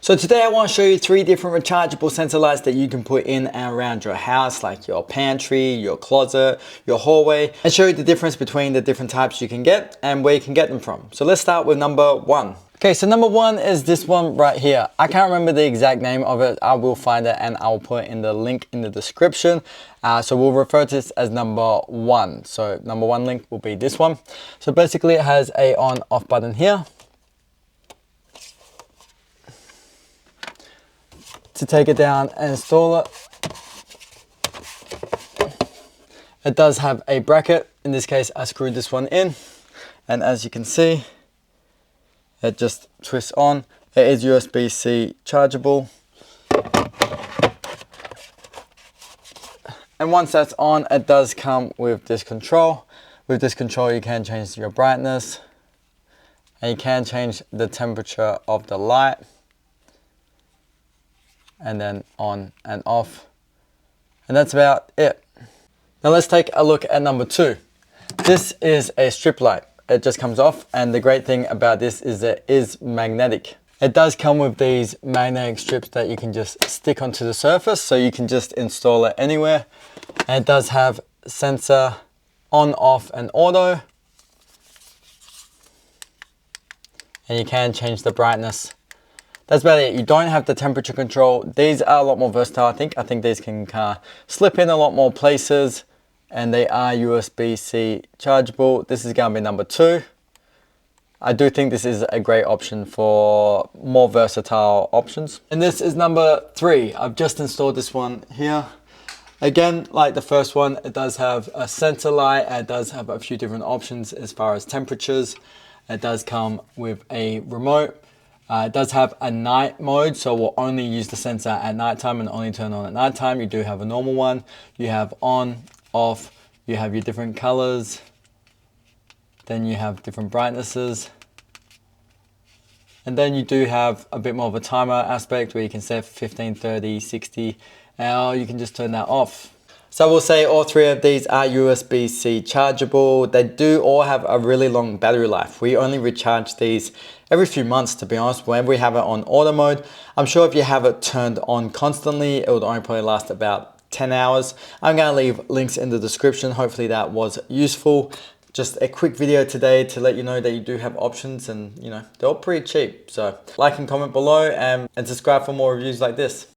So today I want to show you 3 different rechargeable sensor lights that you can put in and around your house, like your pantry, your closet, your hallway, and show you the difference between the different types you can get and where you can get them from. So let's start with number 1. Okay, so number 1 is this one right here. I can't remember the exact name of it. I will find it and I'll put in the link in the description. So we'll refer to this as number 1. So number 1 link will be this one. So basically it has a on off button here. To take it down and install it. It does have a bracket. In this case, I screwed this one in, and as you can see, it just twists on. It is USB-C chargeable. And once that's on, it does come with this control. With this control, you can change your brightness, and you can change the temperature of the light, and then on and off, and that's about it. Now let's take a look at number 2. This is a strip light. It just comes off, and the great thing about this is that it is magnetic. It does come with these magnetic strips that you can just stick onto the surface, so you can just install it anywhere. And it does have sensor on, off, and auto, and you can change the brightness. That's about it. You don't have the temperature control. These are a lot more versatile, I think. I think these can slip in a lot more places, and they are USB-C chargeable. This is going to be number 2. I do think this is a great option for more versatile options. And this is number 3. I've just installed this one here. Again, like the first one, it does have a sensor light. It does have a few different options as far as temperatures. It does come with a remote. It does have a night mode, so we'll only use the sensor at nighttime and only turn on at nighttime. You do have a normal one. You have on, off, you have your different colors. Then you have different brightnesses. And then you do have a bit more of a timer aspect where you can set 15, 30, 60, or you can just turn that off. So I will say all 3 of these are USB-C chargeable. They do all have a really long battery life. We only recharge these every few months, to be honest, whenever we have it on auto mode. I'm sure if you have it turned on constantly, it would only probably last about 10 hours. I'm gonna leave links in the description. Hopefully that was useful. Just a quick video today to let you know that you do have options, and you know, they're all pretty cheap. So like and comment below, and subscribe for more reviews like this.